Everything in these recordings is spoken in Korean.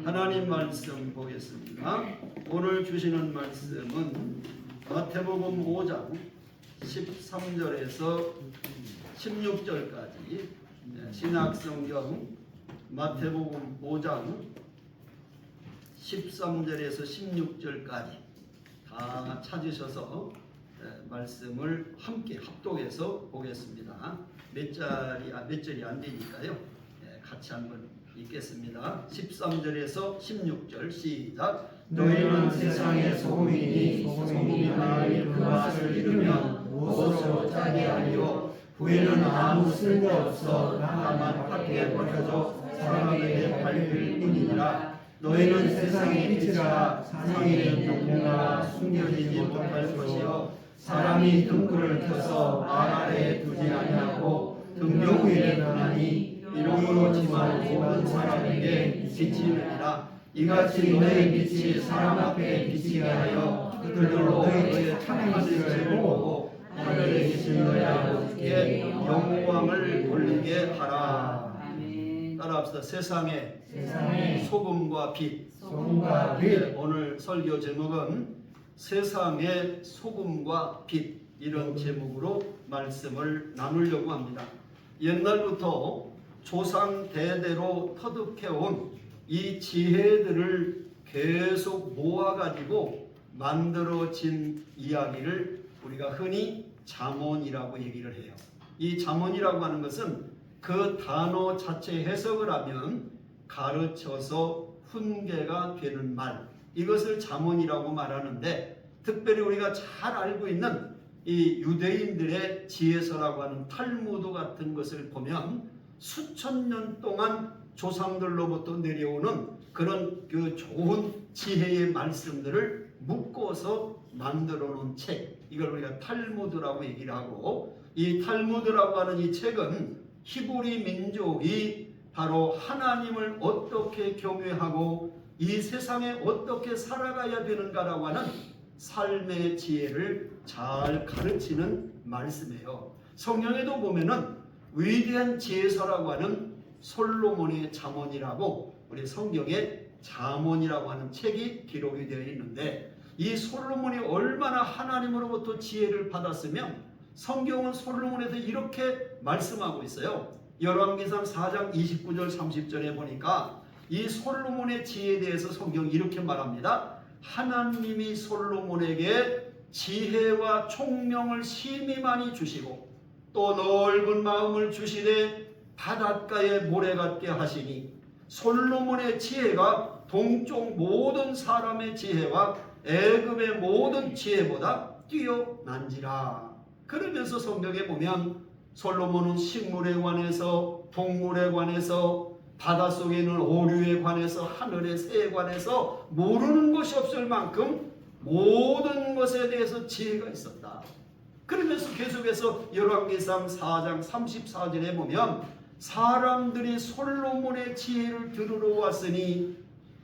하나님 말씀 보겠습니다. 오늘 주시는 말씀은 마태복음 5장 13절에서 16절까지 신약성경 마태복음 5장 13절에서 16절까지 다 찾으셔서 말씀을 함께 합독해서 보겠습니다. 몇 절이 안 되니까요. 같이 한번 읽겠습니다. 13절에서 16절 시작. 너희는 세상의 소금이니 소금이 만일 그 맛을 잃으면 무엇으로 짜게 하리요. 부에는 아무 쓸데없어 다만 밖에 버려져 사람에게 팔릴 뿐이니라. 너희는 세상의 빛이라. 세상에는 영문가 숨겨지지 못할 것이요 사람이 등불을 켜서 방 아래에 두지 아니하고 등경 위에 두나니 이러므로 모든 사람에게 비치느니라. 이같이 너의 빛이 사람 앞에 비치게 하여 그들로 너의 착한 일을 보고 하늘에 계신 너의 아버지께 영광을 돌리게 하라. 따라합시다. 세상의 소금과 빛. 오늘 설교 제목은 세상의 소금과 빛, 이런 제목으로 말씀을 나누려고 합니다. 옛날부터 조상 대대로 터득해온 이 지혜들을 계속 모아가지고 만들어진 이야기를 우리가 흔히 잠언이라고 얘기를 해요. 이 잠언이라고 하는 것은 그 단어 자체 해석을 하면 가르쳐서 훈계가 되는 말, 이것을 잠언이라고 말하는데, 특별히 우리가 잘 알고 있는 이 유대인들의 지혜서라고 하는 탈무드 같은 것을 보면 수천 년 동안 조상들로부터 내려오는 그런 그 좋은 지혜의 말씀들을 묶어서 만들어 놓은 책, 이걸 우리가 탈무드라고 얘기를 하고, 이 탈무드라고 하는 이 책은 히브리 민족이 바로 하나님을 어떻게 경외하고 이 세상에 어떻게 살아가야 되는가라고 하는 삶의 지혜를 잘 가르치는 말씀이에요. 성경에도 보면은 위대한 지혜서라고 하는 솔로몬의 잠언이라고 우리 성경에 잠언이라고 하는 책이 기록이 되어 있는데, 이 솔로몬이 얼마나 하나님으로부터 지혜를 받았으면 성경은 솔로몬에서 이렇게 말씀하고 있어요. 열왕기상 4장 29절 30절에 보니까 이 솔로몬의 지혜에 대해서 성경이 이렇게 말합니다. 하나님이 솔로몬에게 지혜와 총명을 심히 많이 주시고 또 넓은 마음을 주시되 바닷가에 모래 같게 하시니 솔로몬의 지혜가 동쪽 모든 사람의 지혜와 애굽의 모든 지혜보다 뛰어난지라. 그러면서 성경에 보면 솔로몬은 식물에 관해서, 동물에 관해서, 바닷속에 있는 오류에 관해서, 하늘의 새에 관해서 모르는 것이 없을 만큼 모든 것에 대해서 지혜가 있었다. 그러면서 계속해서 열왕기상 4장 34절에 보면 사람들이 솔로몬의 지혜를 들으러 왔으니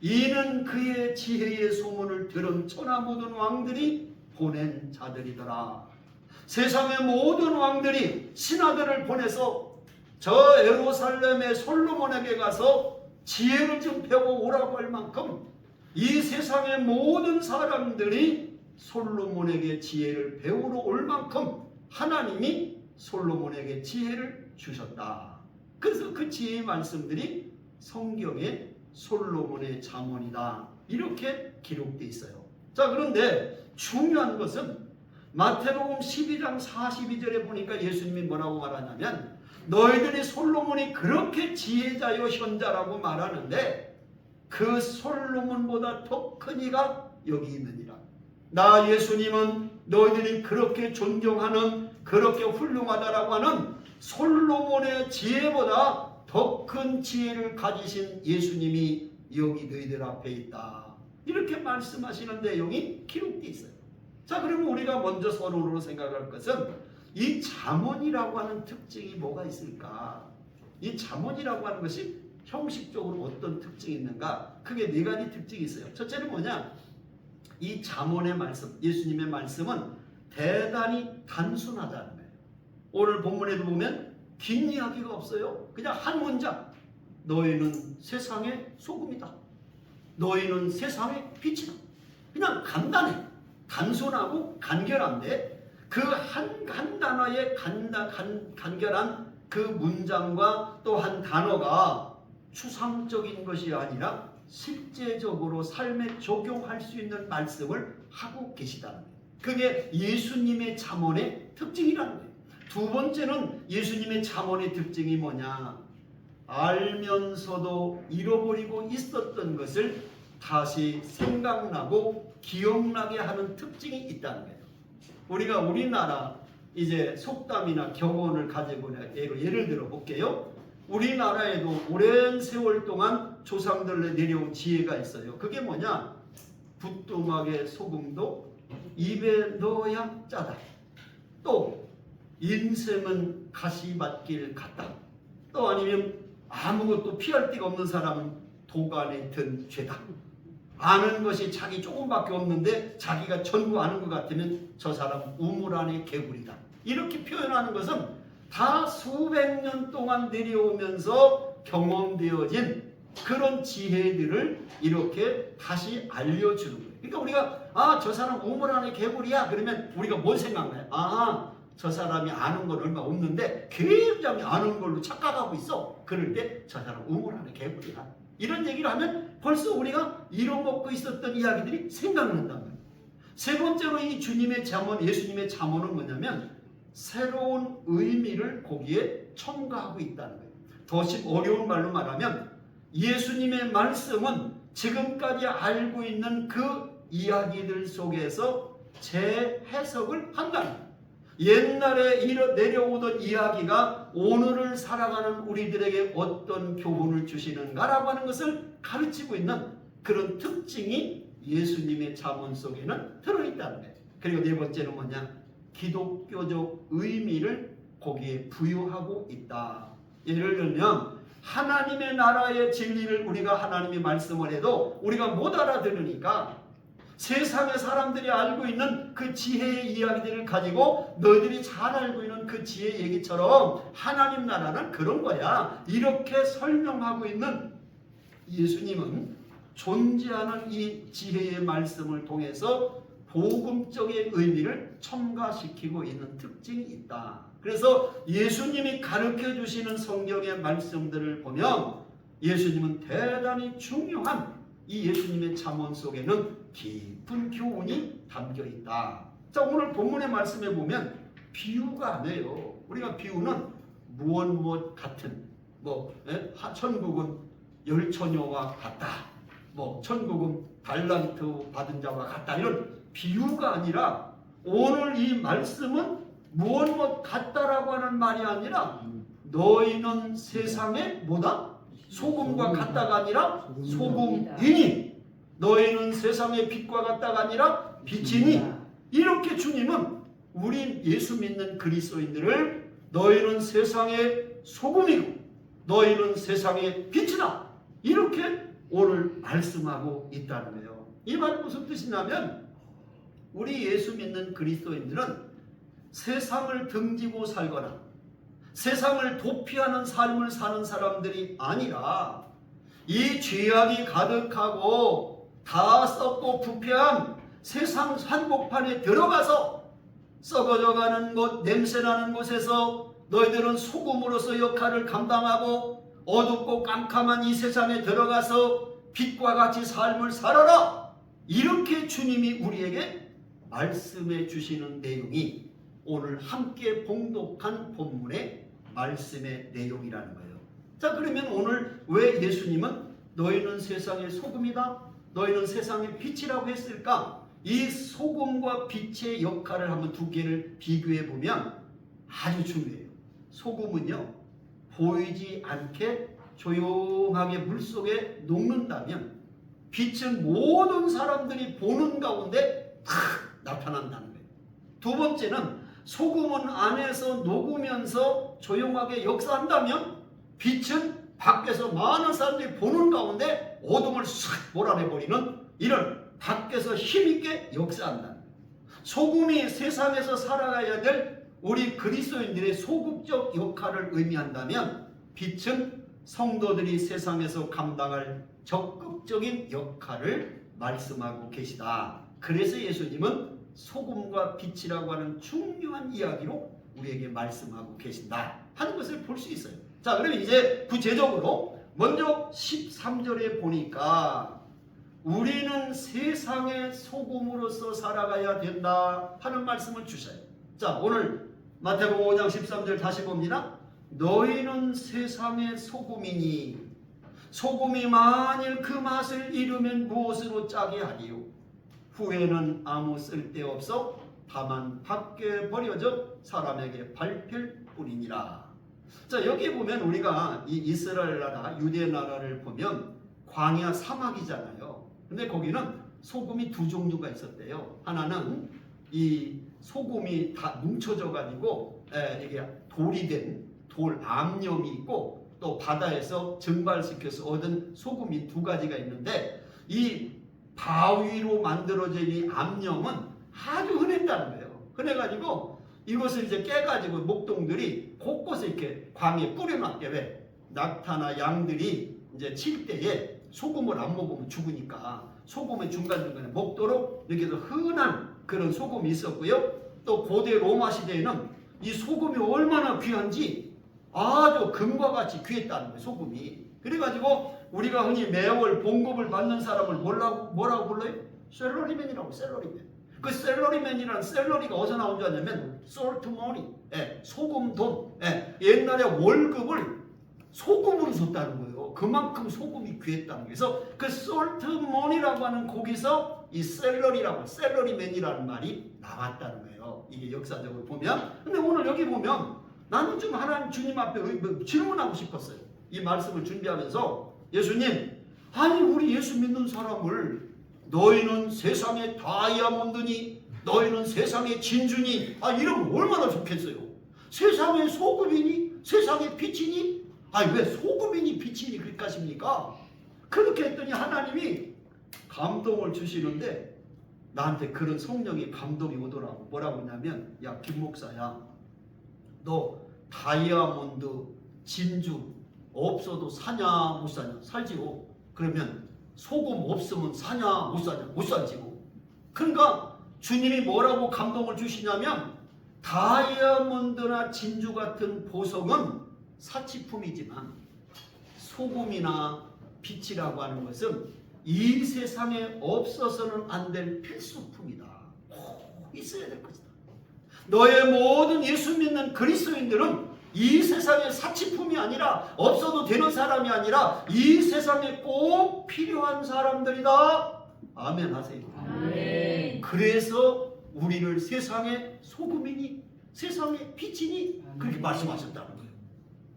이는 그의 지혜의 소문을 들은 천하 모든 왕들이 보낸 자들이더라. 세상의 모든 왕들이 신하들을 보내서 저 예루살렘의 솔로몬에게 가서 지혜를 좀 배워 오라고 할 만큼 이 세상의 모든 사람들이 솔로몬에게 지혜를 배우러 올 만큼 하나님이 솔로몬에게 지혜를 주셨다. 그래서 그 지혜의 말씀들이 성경의 솔로몬의 잠언이다, 이렇게 기록되어 있어요. 자, 그런데 중요한 것은 마태복음 12장 42절에 보니까 예수님이 뭐라고 말하냐면 너희들이 솔로몬이 그렇게 지혜자요 현자라고 말하는데 그 솔로몬보다 더 큰 이가 여기 있느니라. 나 예수님은 너희들이 그렇게 존경하는, 그렇게 훌륭하다라고 하는 솔로몬의 지혜보다 더 큰 지혜를 가지신 예수님이 여기 너희들 앞에 있다, 이렇게 말씀하시는 내용이 기록되어 있어요. 자, 그러면 우리가 먼저 서론으로 생각할 것은 이 잠언이라고 하는 특징이 뭐가 있을까? 이 잠언이라고 하는 것이 형식적으로 어떤 특징이 있는가? 크게 네 가지 특징이 있어요. 첫째는 뭐냐? 이 잠언의 말씀, 예수님의 말씀은 대단히 단순하다는 거예요. 오늘 본문에도 보면 긴 이야기가 없어요. 그냥 한 문장. 너희는 세상의 소금이다. 너희는 세상의 빛이다. 그냥 간단해. 단순하고 간결한데 그 한 단어의 간결한 그 문장과 또 한 단어가 추상적인 것이 아니라 실제적으로 삶에 적용할 수 있는 말씀을 하고 계시다는 거예요. 그게 예수님의 잠언의 특징이라는 거예요. 두 번째는 예수님의 잠언의 특징이 뭐냐? 알면서도 잃어버리고 있었던 것을 다시 생각나고 기억나게 하는 특징이 있다는 거예요. 우리가 우리나라 이제 속담이나 격언을 가지고 예를 들어 볼게요. 우리나라에도 오랜 세월 동안 조상들로 내려온 지혜가 있어요. 그게 뭐냐? 부뚜막에 소금도 입에 넣어야 짜다. 또 인생은 가시밭길 같다. 또 아니면 아무것도 피할 데가 없는 사람은 도간에 든 죄다. 아는 것이 자기 조금밖에 없는데 자기가 전부 아는 것 같으면 저 사람 우물 안의 개구리다. 이렇게 표현하는 것은 다 수백 년 동안 내려오면서 경험되어진 그런 지혜들을 이렇게 다시 알려주는 거예요. 그러니까 우리가 저 사람 우물 안의 개구리야 그러면 우리가 뭘 생각나요? 저 사람이 아는 건 얼마 없는데 굉장히 아는 걸로 착각하고 있어. 그럴 때 저 사람 우물 안의 개구리야. 이런 얘기를 하면 벌써 우리가 잃어먹고 있었던 이야기들이 생각난다는 거예요. 세 번째로 이 주님의 잠언, 예수님의 잠언은 뭐냐면 새로운 의미를 거기에 첨가하고 있다는 거예요. 더 어려운 말로 말하면 예수님의 말씀은 지금까지 알고 있는 그 이야기들 속에서 재해석을 한다는 거예요. 옛날에 내려오던 이야기가 오늘을 살아가는 우리들에게 어떤 교훈을 주시는가라고 하는 것을 가르치고 있는 그런 특징이 예수님의 잠언 속에는 들어있다는 거예요. 그리고 네 번째는 뭐냐? 기독교적 의미를 거기에 부여하고 있다. 예를 들면 하나님의 나라의 진리를 우리가 하나님의 말씀을 해도 우리가 못 알아들으니까 세상의 사람들이 알고 있는 그 지혜의 이야기들을 가지고 너희들이 잘 알고 있는 그 지혜 얘기처럼 하나님 나라는 그런 거야. 이렇게 설명하고 있는 예수님은 존재하는 이 지혜의 말씀을 통해서 복음적인 의미를 첨가시키고 있는 특징이 있다. 그래서 예수님이 가르쳐 주시는 성경의 말씀들을 보면 예수님은 대단히 중요한 이 예수님의 잠언 속에는 깊은 교훈이 담겨 있다. 자, 오늘 본문의 말씀에 보면 비유가 아니에요. 우리가 비유는 무엇 같은 천국은 열처녀와 같다. 천국은 달란트 받은 자와 같다. 이런 비유가 아니라 오늘 이 말씀은 무엇 같다라고 하는 말이 아니라 너희는 세상에 뭐다? 소금과 같다가 아니라 소금이니 너희는 세상의 빛과 같다가 아니라 빛이니 이렇게 주님은 우리 예수 믿는 그리스도인들을 너희는 세상의 소금이고 너희는 세상의 빛이다 이렇게 오늘 말씀하고 있다는 거예요. 이 말은 무슨 뜻이냐면 우리 예수 믿는 그리스도인들은 세상을 등지고 살거나 세상을 도피하는 삶을 사는 사람들이 아니라 이 죄악이 가득하고 다 썩고 부패한 세상 한복판에 들어가서 썩어져가는 곳, 냄새나는 곳에서 너희들은 소금으로서 역할을 감당하고 어둡고 깜깜한 이 세상에 들어가서 빛과 같이 삶을 살아라. 이렇게 주님이 우리에게 말씀해 주시는 내용이 오늘 함께 봉독한 본문의 말씀의 내용이라는 거예요. 자, 그러면 오늘 왜 예수님은 너희는 세상의 소금이다, 너희는 세상의 빛이라고 했을까? 이 소금과 빛의 역할을 한번 두 개를 비교해 보면 아주 중요해요. 소금은요, 보이지 않게 조용하게 물속에 녹는다면 빛은 모든 사람들이 보는 가운데 탁 나타난다는 거예요. 두 번째는 소금은 안에서 녹으면서 조용하게 역사한다면 빛은 밖에서 많은 사람들이 보는 가운데 어둠을 싹 몰아내버리는 이런 밖에서 힘있게 역사한다는 거예요. 소금이 세상에서 살아가야 될 우리 그리스도인들의 소극적 역할을 의미한다면 빛은 성도들이 세상에서 감당할 적극적인 역할을 말씀하고 계시다. 그래서 예수님은 소금과 빛이라고 하는 중요한 이야기로 우리에게 말씀하고 계신다 하는 것을 볼 수 있어요. 자, 그러면 이제 구체적으로 먼저 13절에 보니까 우리는 세상의 소금으로서 살아가야 된다 하는 말씀을 주셔요. 자, 오늘 마태복음 5장 13절 다시 봅니다. 너희는 세상의 소금이니 소금이 만일 그 맛을 잃으면 무엇으로 짜게 하리요? 후에는 아무 쓸데없어 다만 밖에 버려져 사람에게 밟힐 뿐이니라. 자, 여기 보면 우리가 이 이스라엘 나라, 유대 나라를 보면 광야 사막이잖아요. 근데 거기는 소금이 두 종류가 있었대요. 하나는 이 소금이 다 뭉쳐져 가지고 이게 돌이 된 돌 암염이 있고, 또 바다에서 증발시켜서 얻은 소금이 두 가지가 있는데, 이 바위로 만들어진 이 암염은 아주 흔했다는 거예요. 흔해가지고 이것을 이제 깨가지고 목동들이 곳곳에 이렇게 광에 뿌려놨대. 왜? 낙타나 양들이 이제 칠 때에 소금을 안 먹으면 죽으니까 소금의 중간중간에 먹도록 이렇게 해서 흔한 그런 소금이 있었고요. 또 고대 로마 시대에는 이 소금이 얼마나 귀한지 아주 금과 같이 귀했다는 거예요. 소금이. 그래가지고 우리가 흔히 매월 봉급을 받는 사람을 뭐라고 불러요? 셀러리맨이라고. 셀러리맨. 그 셀러리맨이라는 셀러리가 어디서 나온 줄 아냐면 salt money, 소금 돈. 옛날에 월급을 소금으로 줬다는 거예요. 그만큼 소금이 귀했다는 거예요. 그래서 그 salt money라고 하는 거기서 이 셀러리라고, 셀러리맨이라는 말이 나왔다는 거예요. 이게 역사적으로 보면. 근데 오늘 여기 보면 나는 좀 하나님 주님 앞에 질문하고 싶었어요. 이 말씀을 준비하면서 예수님, 아니 우리 예수 믿는 사람을 너희는 세상의 다이아몬드니 너희는 세상의 진주니 이러면 얼마나 좋겠어요. 세상의 소금이니 세상의 빛이니 왜 소금이니 빛이니 그렇게 하십니까? 그렇게 했더니 하나님이 감동을 주시는데 나한테 그런 성령의 감동이 오더라고. 뭐라고 하냐면, 야 김 목사야, 너 다이아몬드 진주 없어도 사냐 못 사냐? 살지요. 그러면 소금 없으면 사냐 못 사냐? 못 살지요. 그러니까 주님이 뭐라고 감동을 주시냐면, 다이아몬드나 진주 같은 보석은 사치품이지만 소금이나 빛이라고 하는 것은 이 세상에 없어서는 안 될 필수품이다. 꼭 있어야 될 것이다. 너의 모든 예수 믿는 그리스도인들은 이 세상의 사치품이 아니라, 없어도 되는 사람이 아니라 이 세상에 꼭 필요한 사람들이다. 아멘 하세요. 아멘. 그래서 우리를 세상의 소금이니 세상의 빛이니 그렇게 말씀하셨다는 거예요.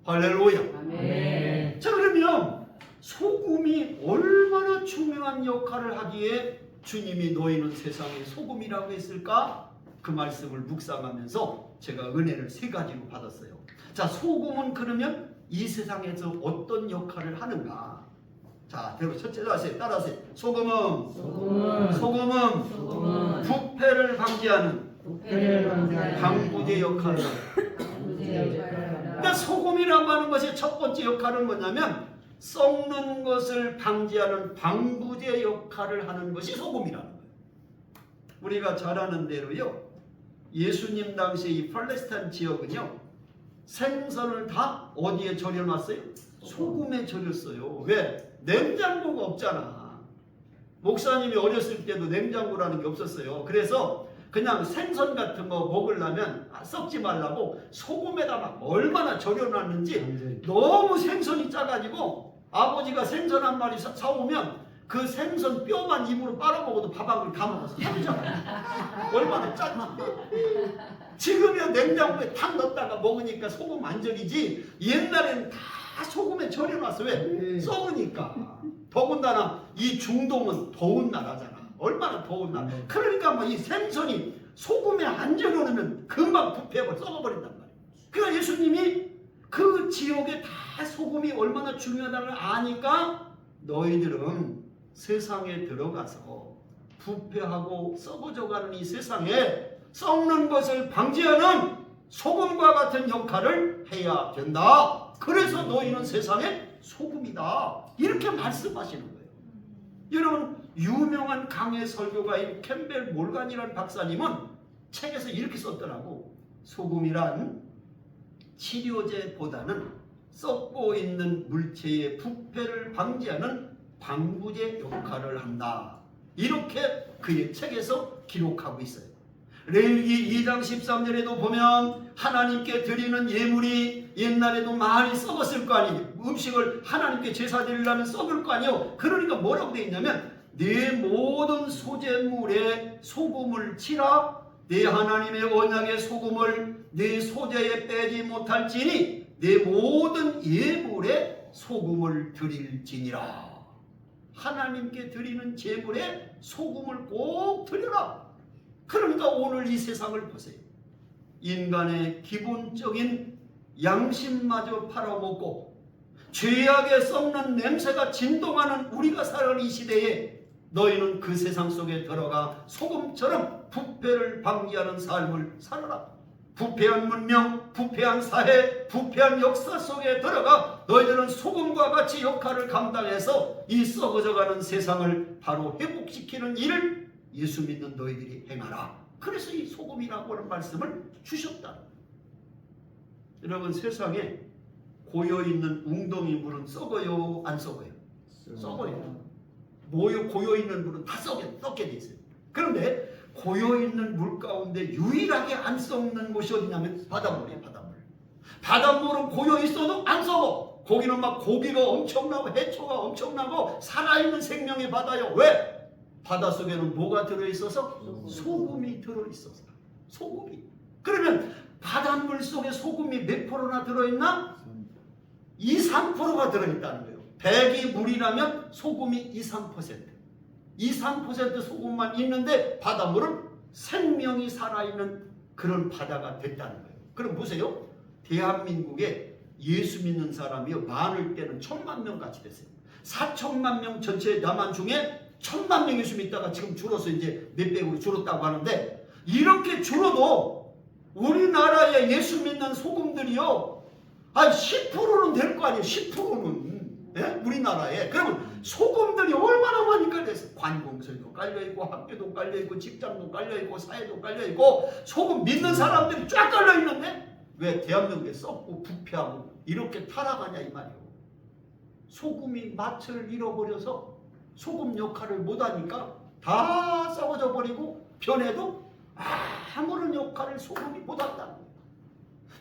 할렐루야. 아멘. 자, 그러면 소금이 얼마나 중요한 역할을 하기에 주님이 너희는 세상의 소금이라고 했을까? 그 말씀을 묵상하면서 제가 은혜를 세 가지로 받았어요. 자, 소금은 그러면 이 세상에서 어떤 역할을 하는가? 자, 첫째 따라하세요. 소금은 부패를 방지하는 방부제 역할을. 그러니까 소금이라고 하는 것의 첫 번째 역할은 뭐냐면, 썩는 것을 방지하는 방부제 역할을 하는 것이 소금이라는 거예요. 우리가 잘 아는 대로요, 예수님 당시 이 팔레스타인 지역은요, 생선을 다 어디에 절여놨어요? 소금에 절였어요. 왜? 냉장고가 없잖아. 목사님이 어렸을 때도 냉장고라는 게 없었어요. 그래서 그냥 생선 같은 거 먹으려면 썩지 말라고 소금에다 막 얼마나 절여놨는지, 너무 생선이 짜가지고 아버지가 생선 한 마리 사오면 그 생선 뼈만 입으로 빨아먹어도 밥 한 그릇 다 먹어서 해보잖아요. 얼마나 짠지. 지금이야 냉장고에 탁 넣었다가 먹으니까 소금 안 절이지, 옛날에는 다 소금에 절여놨어. 왜? 썩으니까. 더군다나 이 중동은 더운 나라잖아. 얼마나 더운 나라. 그러니까 뭐 이 생선이 소금에 안 절여놓으면 금방 부패하고 썩어버린단 말이에요. 그러니까 예수님이 그 지역에 다 소금이 얼마나 중요하다는 걸 아니까, 너희들은 세상에 들어가서 부패하고 썩어져가는 이 세상에 썩는 것을 방지하는 소금과 같은 역할을 해야 된다. 그래서 너희는 세상의 소금이다. 이렇게 말씀하시는 거예요. 여러분, 유명한 강해 설교가인 캠벨 몰간이라는 박사님은 책에서 이렇게 썼더라고. 소금이란 치료제보다는 썩고 있는 물체의 부패를 방지하는 방부제 역할을 한다. 이렇게 그의 책에서 기록하고 있어요. 레위기 2장 13절에도 보면 하나님께 드리는 예물이 옛날에도 많이 썩었을 거 아니에요. 음식을 하나님께 제사 드리려면 썩을 거 아니에요. 그러니까 뭐라고 되어 있냐면 내 모든 소재물에 소금을 치라. 내 하나님의 언약의 소금을 내 소재에 빼지 못할지니 내 모든 예물에 소금을 드릴지니라. 하나님께 드리는 제물에 소금을 꼭 드려라. 그러니까 오늘 이 세상을 보세요. 인간의 기본적인 양심마저 팔아먹고 죄악에 썩는 냄새가 진동하는 우리가 살아가는 이 시대에 너희는 그 세상 속에 들어가 소금처럼 부패를 방지하는 삶을 살아라. 부패한 문명, 부패한 사회, 부패한 역사 속에 들어가 너희들은 소금과 같이 역할을 감당해서 이 썩어져가는 세상을 바로 회복시키는 일을 예수 믿는 너희들이 행하라. 그래서 이 소금이라고 하는 말씀을 주셨다. 여러분, 세상에 고여있는 웅덩이 물은 썩어요? 안 썩어요? 썩어요. 고여있는 물은 다 썩게 돼 있어요. 그런데 고여있는 물 가운데 유일하게 안 썩는 곳이 어디냐면 바닷물이에요. 바닷물은 고여있어도 안 썩어. 거기는 막 고기가 엄청나고 해초가 엄청나고 살아있는 생명의 바다요. 왜? 바닷속에는 뭐가 들어있어서? 소금이 들어있어서. 소금이. 그러면 바닷물 속에 소금이 몇 프로나 들어있나? 2, 3%가 들어있다는 거예요. 100이 물이라면 소금이 2, 3%. 2, 3% 소금만 있는데 바닷물은 생명이 살아있는 그런 바다가 됐다는 거예요. 그럼 보세요. 대한민국에 예수 믿는 사람이 많을 때는 1000만 명 같이 됐어요. 4천만 명 전체 남한 중에 1000만 명 예수 믿다가 지금 줄어서 이제 몇 배로 줄었다고 하는데, 이렇게 줄어도 우리나라에 예수 믿는 소금들이요, 10%는 될 거 아니에요. 10%는 예? 우리나라에. 그러면 소금들이 얼마나 많으니까 돼서 관공서도 깔려있고 학교도 깔려있고 직장도 깔려있고 사회도 깔려있고 소금 믿는 사람들이 쫙 깔려있는데 왜 대한민국에 썩고 부패하고 이렇게 타락하냐 이 말이에요. 소금이 맛을 잃어버려서 소금 역할을 못하니까 다 썩어져 버리고 변해도 아무런 역할을 소금이 못한다는 거예요.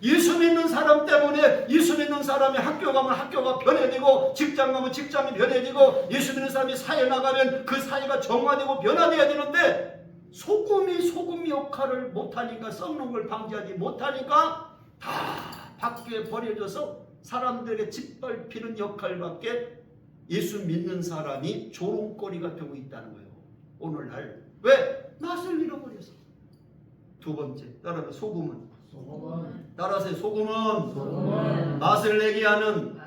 예수 믿는 사람 때문에 예수 믿는 사람이 학교 가면 학교가 변해지고 직장 가면 직장이 변해지고 예수 믿는 사람이 사회 나가면 그 사회가 정화되고 변화되어야 되는데 소금 역할을 못하니까 썩는 걸 방지하지 못하니까 다 밖에 버려져서 사람들에게 짓밟히는 역할밖에 예수 믿는 사람이 조롱거리가 되고 있다는 거예요. 오늘날. 왜? 맛을 잃어버려서. 두 번째, 따라서 소금은 따라서 소금은 맛을 내게 하는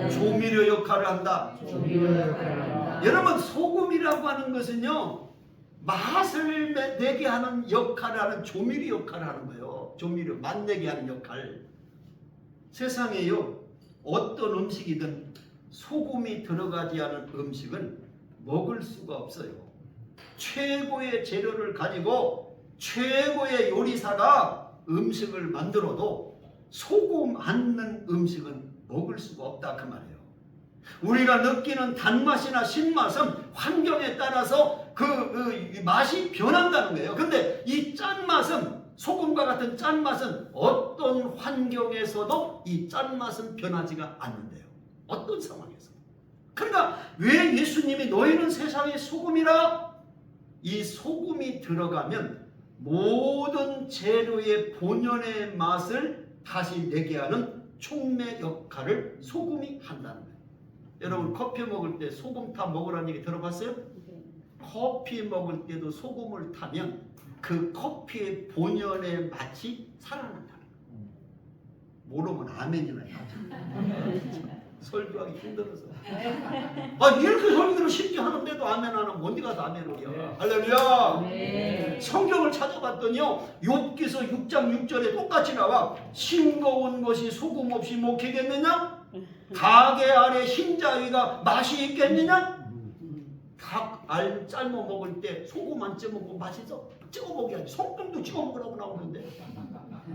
조미료 역할을 한다. 여러분, 소금이라고 하는 것은요, 맛을 내게 하는 역할을 하는 조미료 역할을 하는 거예요. 조미료, 맛내게 하는 역할. 세상에요, 어떤 음식이든 소금이 들어가지 않은 음식은 먹을 수가 없어요. 최고의 재료를 가지고 최고의 요리사가 음식을 만들어도 소금 안 넣은 음식은 먹을 수가 없다 그 말이에요. 우리가 느끼는 단맛이나 신맛은 환경에 따라서 그 맛이 변한다는 거예요. 근데 이 짠맛은, 소금과 같은 짠맛은 어떤 환경에서도 이 짠맛은 변하지가 않는데요. 어떤 상황에서. 그러니까 왜 예수님이 너희는 세상의 소금이라, 이 소금이 들어가면 모든 재료의 본연의 맛을 다시 내게 하는 촉매 역할을 소금이 한다는 거예요. 여러분, 커피 먹을 때 소금 타 먹으라는 얘기 들어봤어요? 커피 먹을 때도 소금을 타면 그 커피의 본연의 맛이 살아난다는 거예요. 모르면 아멘이나 하죠. 설교하기 힘들어서. 이렇게 설교를 쉽게 하는데도 아멘 안 하면 어디 가서 아멘을 해요. 할렐루야. 네. 성경을 찾아봤더니요, 욥기서 6장 6절에 똑같이 나와. 싱거운 것이 소금 없이 먹히겠느냐? 가게 안에 흰자위가 맛이 있겠느냐? 닭 알 삶아 먹을 때 소금 안 찍어 먹고 맛있어? 찍어 먹어야지. 소금도 찍어 먹으라고 나오는데.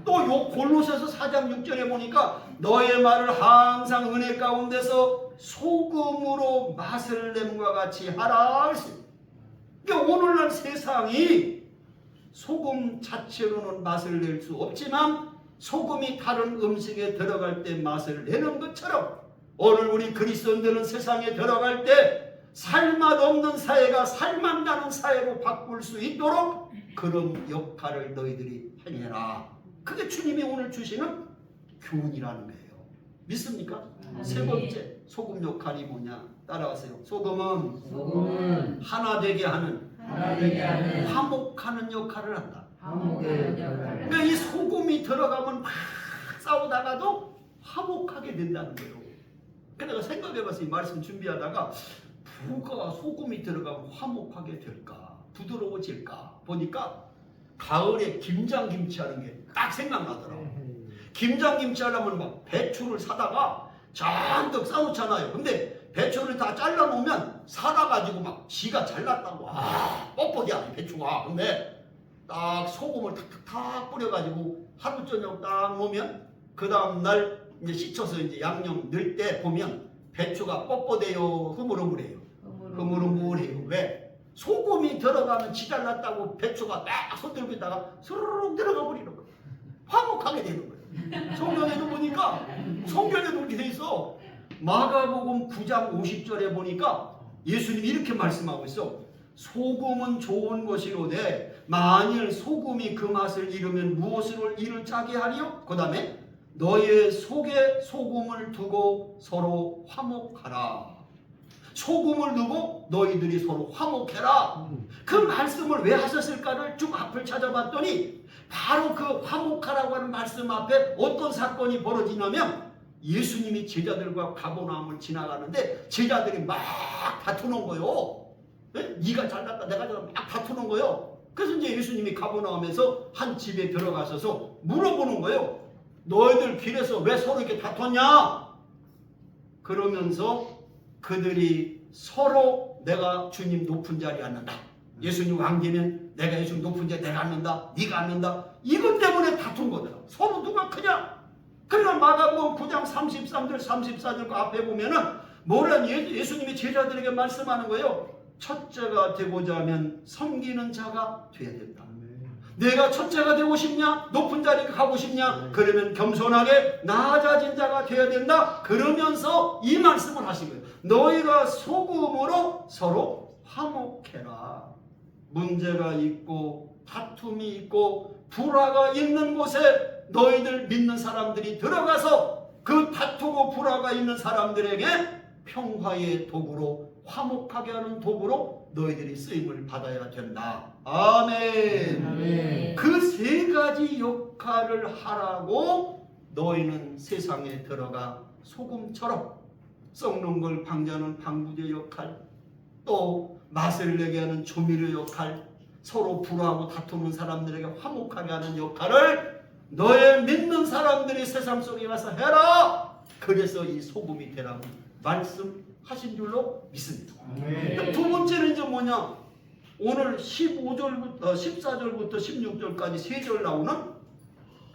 또 요 골로새서 4장 6절에 보니까 너의 말을 항상 은혜 가운데서 소금으로 맛을 냄과 같이 하라. 그러니까 오늘날 세상이 소금 자체로는 맛을 낼 수 없지만 소금이 다른 음식에 들어갈 때 맛을 내는 것처럼 오늘 우리 그리스도인들은 세상에 들어갈 때 살맛 없는 사회가 살맛 나는 사회로 바꿀 수 있도록 그런 역할을 너희들이 행해라. 그게 주님이 오늘 주시는 교훈이라는 거예요. 믿습니까? 세 번째 소금 역할이 뭐냐? 따라하세요. 소금은 하나 되게 하는 화목하는 역할을 한다. 그러니까 이 소금이 들어가면 막 싸우다가도 화목하게 된다는 거예요. 내가 생각해봤어요. 이 말씀 준비하다가 누가 소금이 들어가면 화목하게 될까? 부드러워질까? 보니까 가을에 김장김치 하는 게 딱 생각나더라고요. 김장김치 하려면 막 배추를 사다가 잔뜩 싸놓잖아요. 근데 배추를 다 잘라놓으면 사다가지고 막 지가 잘났다고 뻣뻣이야 배추가. 근데 딱 소금을 탁탁탁 뿌려가지고 하루 저녁 딱 놓으면 그 다음날 이제 씻어서 이제 양념 넣을 때 보면 배추가 뻣뻣해요, 흐물흐물해요. 흐물흐물해요. 왜? 소금이 들어가면 지달났다고 배추가 딱 손들고 있다가 스르륵 들어가 버리는 거예요. 화목하게 되는 거예요. 성경에도 보니까 성경에도 그렇게 돼 있어. 마가복음 9장 50절에 보니까 예수님이 이렇게 말씀하고 있어. 소금은 좋은 것이로되 만일 소금이 그 맛을 잃으면 무엇으로 이를 짜게 하리요? 그 다음에 너의 속에 소금을 두고 서로 화목하라. 소금을 두고 너희들이 서로 화목해라. 그 말씀을 왜 하셨을까를 쭉 앞을 찾아봤더니 바로 그 화목하라고 하는 말씀 앞에 어떤 사건이 벌어지냐면 예수님이 제자들과 가버나움을 지나가는데 제자들이 막 다투는 거예요. 네가 잘났다 내가 잘났다 막 다투는 거예요. 그래서 이제 예수님이 가버나움에서 한 집에 들어가셔서 물어보는 거예요. 너희들 길에서 왜 서로 이렇게 다퉜냐? 그러면서 그들이 서로 내가 주님 높은 자리에 앉는다. 예수님 왕되면 내가 예수님 높은 자리에 내가 앉는다. 네가 앉는다. 이것 때문에 다툰 거더라. 서로 누가 크냐? 그러니까 마가복음 9장 33절 34절 그 앞에 보면은 뭐란 예수님이 제자들에게 말씀하는 거예요. 첫째가 되고자 하면 섬기는 자가 돼야 된다. 내가 첫째가 되고 싶냐? 높은 자리에 가고 싶냐? 그러면 겸손하게 낮아진 자가 되어야 된다. 그러면서 이 말씀을 하신 거예요. 너희가 소금으로 서로 화목해라. 문제가 있고 다툼이 있고 불화가 있는 곳에 너희들 믿는 사람들이 들어가서 그 다투고 불화가 있는 사람들에게 평화의 도구로 화목하게 하는 도구로 너희들이 쓰임을 받아야 된다. 아멘. 그 세 가지 역할을 하라고 너희는 세상에 들어가 소금처럼 썩는 걸 방지하는 방부제 역할, 또 맛을 내게 하는 조미료 역할, 서로 불화하고 다투는 사람들에게 화목하게 하는 역할을 너의 믿는 사람들이 세상 속에 가서 해라. 그래서 이 소금이 되라고 말씀하신 줄로 믿습니다. 두 번째는 이제 뭐냐? 오늘 14절부터 16절까지 세 절 나오는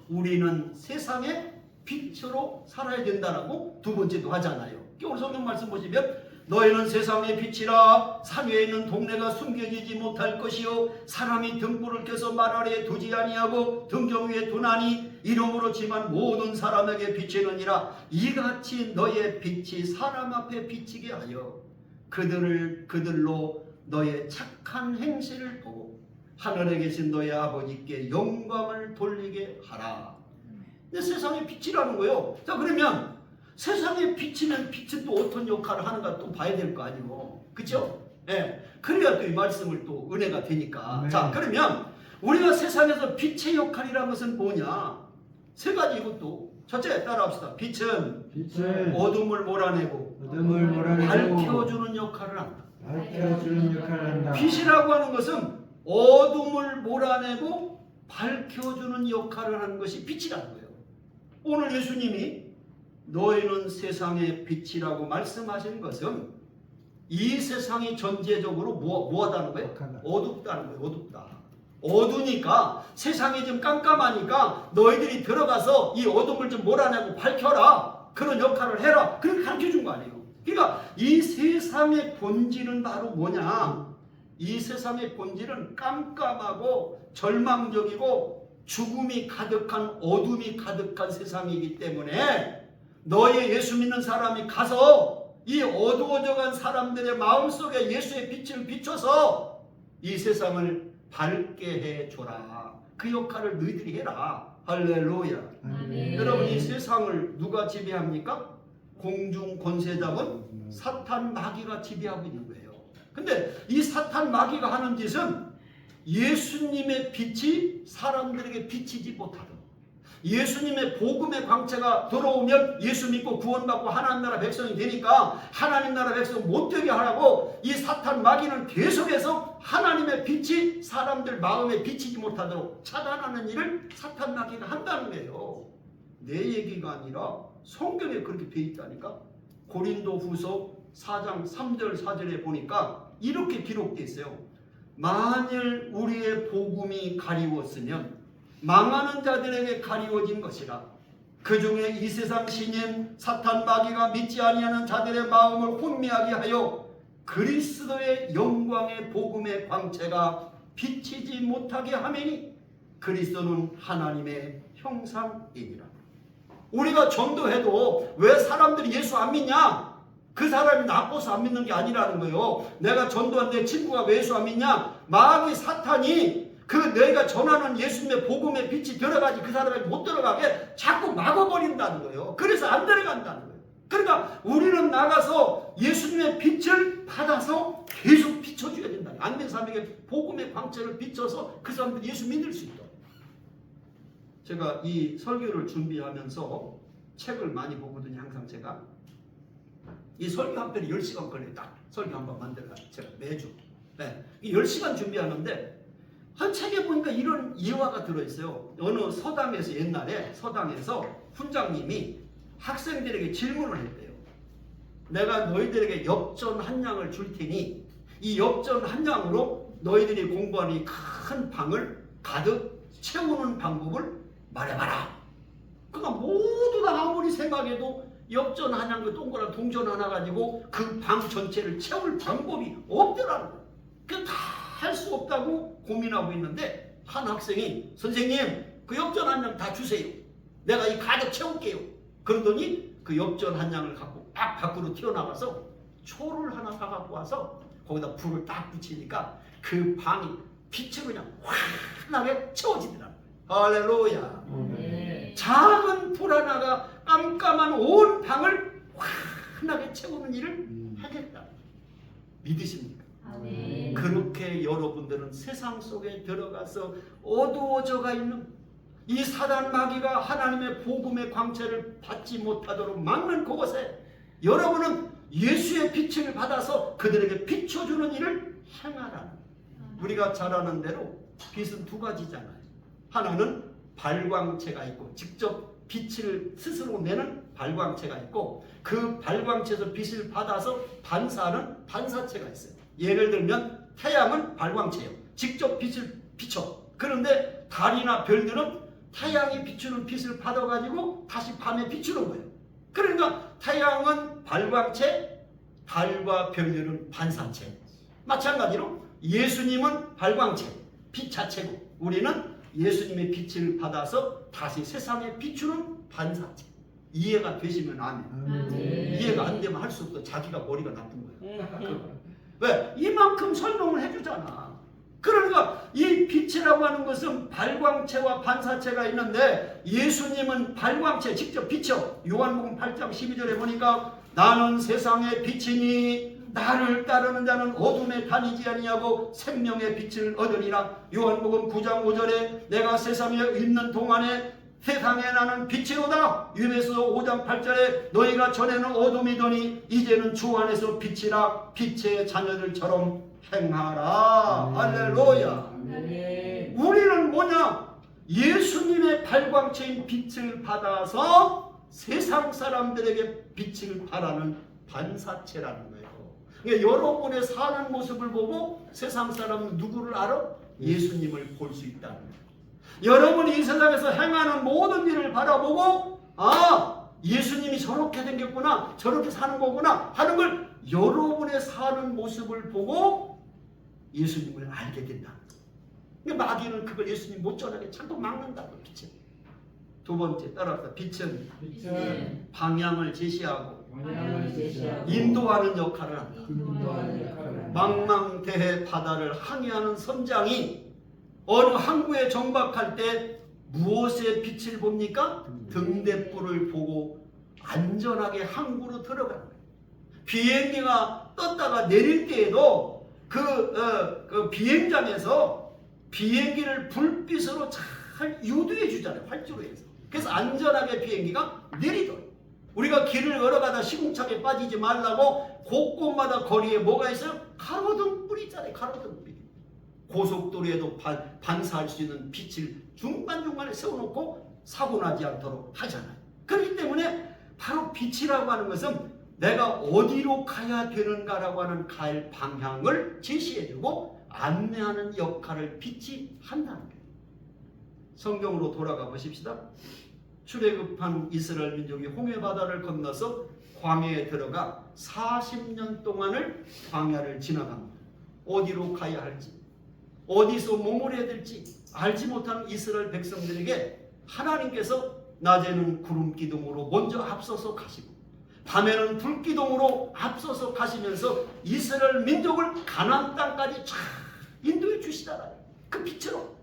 우리는 세상의 빛으로 살아야 된다라고 두 번째도 하잖아요. 오늘 성경 말씀 보시면 너희는 세상의 빛이라. 산 위에 있는 동네가 숨겨지지 못할 것이요 사람이 등불을 켜서 말 아래에 두지 아니하고 등경 위에 두나니 이름으로 지만 모든 사람에게 비치느니라. 이같이 너의 빛이 사람 앞에 비치게 하여 그들로 너의 착한 행실을 보고 하늘에 계신 너의 아버지께 영광을 돌리게 하라. 근데 세상의 빛이라는 거예요. 자, 그러면 세상에 비치면 빛은 또 어떤 역할을 하는가 또 봐야 될 거 아니에요. 그렇죠? 예. 그래야 또 이 말씀을 또 은혜가 되니까. 자, 그러면 우리가 세상에서 빛의 역할이라는 것은 뭐냐? 세 가지 이것도. 첫째, 따라합시다. 빛은 어둠을 몰아내고 밝혀주는 역할을 한다. 빛이라고 하는 것은 어둠을 몰아내고 밝혀주는 역할을 하는 것이 빛이라는 거예요. 오늘 예수님이 너희는 세상의 빛이라고 말씀하신 것은 이 세상이 전체적으로 뭐하다는 거예요? 어둡다는 거예요. 어둡다. 어두니까 세상이 좀 깜깜하니까 너희들이 들어가서 이 어둠을 좀 몰아내고 밝혀라. 그런 역할을 해라. 그렇게 가르쳐준 거 아니에요. 그러니까 이 세상의 본질은 바로 뭐냐? 이 세상의 본질은 깜깜하고 절망적이고 죽음이 가득한 어둠이 가득한 세상이기 때문에 너의 예수 믿는 사람이 가서 이 어두워져간 사람들의 마음속에 예수의 빛을 비춰서 이 세상을 밝게 해줘라. 그 역할을 너희들이 해라. 할렐루야. 아멘. 여러분, 이 세상을 누가 지배합니까? 공중 권세자분 사탄 마귀가 지배하고 있는 거예요. 근데 이 사탄 마귀가 하는 짓은 예수님의 빛이 사람들에게 비치지 못하도록, 예수님의 복음의 광채가 들어오면 예수 믿고 구원받고 하나님 나라 백성이 되니까 하나님 나라 백성 못 되게 하라고 이 사탄 마귀는 계속해서 하나님의 빛이 사람들 마음에 비치지 못하도록 차단하는 일을 사탄 마귀가 한다는 거예요. 내 얘기가 아니라 성경에 그렇게 돼 있다니까. 고린도 후서 4장 3절 4절에 보니까 이렇게 기록되어 있어요. 만일 우리의 복음이 가리웠으면 망하는 자들에게 가리워진 것이라. 그 중에 이 세상 신인 사탄 마귀가 믿지 아니하는 자들의 마음을 혼미하게 하여 그리스도의 영광의 복음의 광채가 비치지 못하게 하매니 그리스도는 하나님의 형상이니라. 우리가 전도해도 왜 사람들이 예수 안 믿냐? 그 사람이 나빠서 안 믿는 게 아니라는 거예요. 내가 전도한 내 친구가 왜 예수 안 믿냐? 마귀 사탄이 그 내가 전하는 예수님의 복음의 빛이 들어가지 그 사람에게 못 들어가게 자꾸 막아버린다는 거예요. 그래서 안 들어간다는 거예요. 그러니까 우리는 나가서 예수님의 빛을 받아서 계속 비춰줘야 된다. 안 믿는 사람에게 복음의 광채를 비춰서 그 사람들이 예수 믿을 수 있도록. 제가 이 설교를 준비하면서 책을 많이 보거든요. 항상 제가 이 설교 한 편이 10시간 걸려요. 딱 설교 한 번 만들어요. 제가 매주. 네. 10시간 준비하는데 한 책에 보니까 이런 예화가 들어있어요. 어느 서당에서 옛날에 서당에서 훈장님이 학생들에게 질문을 했대요. 내가 너희들에게 엽전 한 양을 줄 테니 이 엽전 한 양으로 너희들이 공부하는 이 큰 방을 가득 채우는 방법을 말해봐라. 그러니까 모두 다 아무리 생각해도 엽전 한 양 그 동그란 동전 하나 가지고 그 방 전체를 채울 방법이 없더라는 거예요. 그 다 할 수 없다고 고민하고 있는데 한 학생이 선생님 그 엽전 한 양 다 주세요. 내가 이 가득 채울게요. 그러더니 그 엽전 한 양을 갖고 딱 밖으로 튀어나가서 초를 하나 사갖고 와서 거기다 불을 딱 붙이니까 그 방이 빛으로 그냥 환하게 채워지더라고요. 할렐루야. 작은 불 하나가 깜깜한 온 방을 환하게 채우는 일을 하겠다. 믿으십니까? 아멘. 그렇게 여러분들은 세상 속에 들어가서 어두워져가 있는 이 사단 마귀가 하나님의 복음의 광채를 받지 못하도록 막는 그곳에 여러분은 예수의 빛을 받아서 그들에게 비춰주는 일을 행하라는. 우리가 잘 아는 대로 빛은 두 가지잖아요. 하나는 발광체가 있고 직접 빛을 스스로 내는 발광체가 있고 그 발광체에서 빛을 받아서 반사하는 반사체가 있어요. 예를 들면 태양은 발광체예요. 직접 빛을 비춰. 그런데 달이나 별들은 태양이 비추는 빛을 받아가지고 다시 밤에 비추는 거예요. 그러니까 태양은 발광체, 달과 별들은 반사체. 마찬가지로 예수님은 발광체, 빛 자체고 우리는 예수님의 빛을 받아서 다시 세상에 비추는 반사체. 이해가 되시면 아멘. 이해가 안 되면 할 수 없어. 자기가 머리가 나쁜 거예요. 왜? 이만큼 설명을 해주잖아. 그러니까 이 빛이라고 하는 것은 발광체와 반사체가 있는데 예수님은 발광체 직접 비춰. 요한복음 8장 12절에 보니까 나는 세상의 빛이니 나를 따르는 자는 어둠에 다니지 아니하고 생명의 빛을 얻으리라. 요한복음 9장 5절에 내가 세상에 있는 동안에 세상에 나는 빛이로다. 유베소 5장 8절에 너희가 전에는 어둠이더니 이제는 주 안에서 빛이라. 빛의 자녀들처럼 행하라. 할렐루야. 우리는 뭐냐? 예수님의 발광체인 빛을 받아서 세상 사람들에게 빛을 발하는 반사체라는 거예요. 그러니까 여러분의 사는 모습을 보고 세상 사람은 누구를 알아? 예수님을 볼 수 있다는 거예요. 여러분이 이 세상에서 행하는 모든 일을 바라보고 예수님이 저렇게 생겼구나, 저렇게 사는 거구나 하는 걸 여러분의 사는 모습을 보고 예수님을 알게 된다. 그러니까 마귀는 그걸 예수님 못 전하게 자꾸 막는다고. 빛은. 두 번째 따라서 빛은 방향을 제시하고 인도하는 역할을 한다. 망망대해 바다를 항해하는 선장이 어느 항구에 정박할 때 무엇의 빛을 봅니까? 등대불을 보고 안전하게 항구로 들어가는 거예요. 비행기가 떴다가 내릴 때에도 그 비행장에서 비행기를 불빛으로 잘 유도해 주잖아요. 활주로 해서. 그래서 안전하게 비행기가 내리더라고요. 우리가 길을 걸어가다 시궁창에 빠지지 말라고 곳곳마다 거리에 뭐가 있어요? 가로등 불이 있잖아요. 가로등 불이. 고속도로에도 반사할 수 있는 빛을 중간중간에 세워놓고 사고나지 않도록 하잖아요. 그렇기 때문에 바로 빛이라고 하는 것은 내가 어디로 가야 되는가라고 하는 갈 방향을 제시해주고 안내하는 역할을 빛이 한다는 거예요. 성경으로 돌아가 보십시다. 출애굽한 이스라엘 민족이 홍해바다를 건너서 광야에 들어가 40년 동안을 광야를 지나갑니다. 어디로 가야 할지, 어디서 몸을 해야 될지 알지 못하는 이스라엘 백성들에게 하나님께서 낮에는 구름 기둥으로 먼저 앞서서 가시고 밤에는 불 기둥으로 앞서서 가시면서 이스라엘 민족을 가나안 땅까지 쫙 인도해 주시잖아요. 그 빛으로.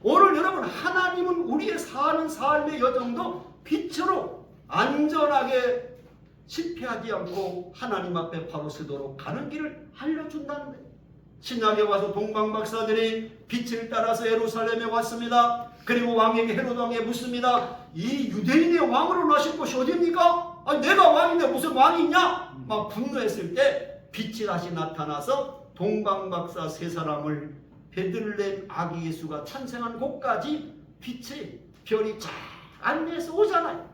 오늘 여러분, 하나님은 우리의 사는 삶의 여정도 빛으로 안전하게 실패하지 않고 하나님 앞에 바로 서도록 가는 길을 알려준다는 거예요. 신약에 와서 동방박사들이 빛을 따라서 예루살렘에 왔습니다. 그리고 왕에게 헤롯 왕에 묻습니다. 이 유대인의 왕으로 나신 곳이 어디입니까? 아니, 내가 왕인데 무슨 왕이 있냐? 막 분노했을 때 빛이 다시 나타나서 동방박사 세 사람을 베들레헴 아기 예수가 탄생한 곳까지 빛의 별이 쫙 안내해서 오잖아요.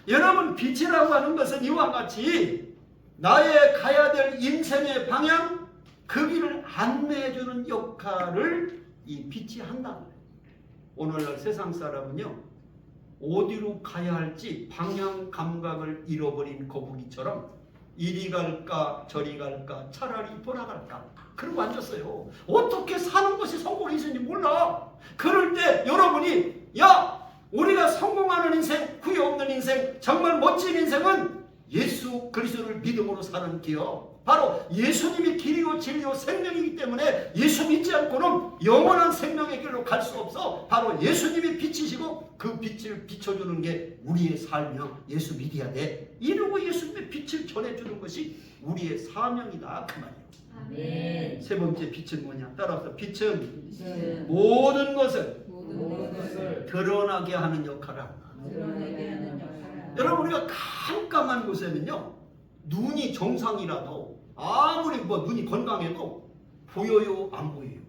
여러분, 빛이라고 하는 것은 이와 같이 나의 가야 될 인생의 방향, 그 길을 안내해주는 역할을 이 빛이 한다는 거예요. 오늘날 세상 사람은요, 어디로 가야 할지 방향 감각을 잃어버린 거북이처럼 이리 갈까 저리 갈까 차라리 돌아갈까 그러고 앉았어요. 어떻게 사는 것이 성공이 있는지 몰라. 그럴 때 여러분이 우리가 성공하는 인생, 후회 없는 인생, 정말 멋진 인생은 예수 그리스도를 믿음으로 사는 길이요. 바로 예수님이 길이요 진리요 생명이기 때문에 예수 믿지 않고는 영원한 생명의 길로 갈 수 없어. 바로 예수님이 빛이시고 그 빛을 비춰주는 게 우리의 삶이요. 예수 믿어야 돼. 이러고 예수님의 빛을 전해주는 것이 우리의 사명이다. 그 말이에요. 아멘. 세 번째 빛은 뭐냐? 따라서 빛은 모든 것을 드러나게 하는 역할을 합니다. 여러분, 우리가 깜깜한 곳에는요, 눈이 정상이라도 아무리 눈이 건강해도 보여요, 안 보여요?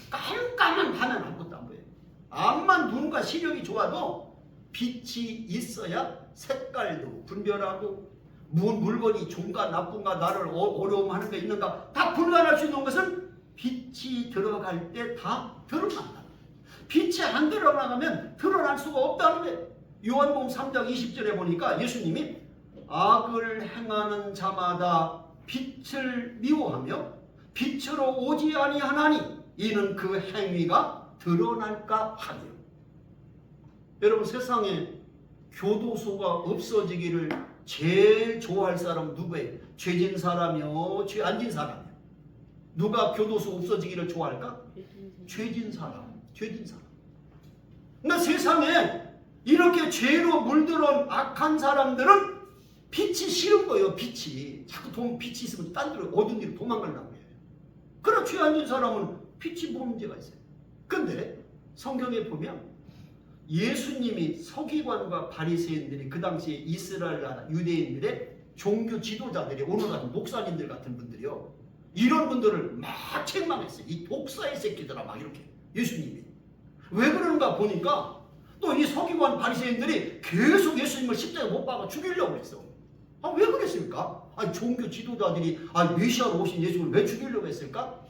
깜깜한 밤엔 아무것도 안 보여요. 암만 눈과 시력이 좋아도 빛이 있어야 색깔도 분별하고 물건이 좋은가 나쁜가 나를 어려움하는 게 있는가 다 분간할 수 있는 것은 빛이 들어갈 때 다 드러난다. 빛이 안 들어나가면 드러날 수가 없다는 거예요. 요한복음 3장 20절에 보니까 예수님이 악을 행하는 자마다 빛을 미워하며 빛으로 오지 아니하나니 이는 그 행위가 드러날까 하며. 여러분, 세상에 교도소가 없어지기를 제일 좋아할 사람 누구예요? 죄진 사람이요, 죄 안 진 사람이요? 누가 교도소 없어지기를 좋아할까? 죄진 사람, 죄진 사람. 그러니까 세상에 이렇게 죄로 물들은 악한 사람들은 빛이 싫은 거예요. 빛이 자꾸 빛이 있으면 딴 데로 어두운 데로 도망가려고 해요. 그러나 죄 안 진 사람은 빛이 뭐 문제가 있어요. 근데 성경에 보면 예수님이 서기관과 바리새인들이 그 당시에 이스라엘 나라 유대인들의 종교 지도자들이 오늘 같은 목사님들 같은 분들이요, 이런 분들을 막 책망했어요. 이 독사의 새끼들아 막 이렇게. 예수님이 왜 그러는가 보니까 또 이 서기관 바리새인들이 계속 예수님을 십자가에 못 박아 죽이려고 했어. 왜 그랬습니까? 종교 지도자들이 메시아로 오신 예수를 왜 죽이려고 했을까?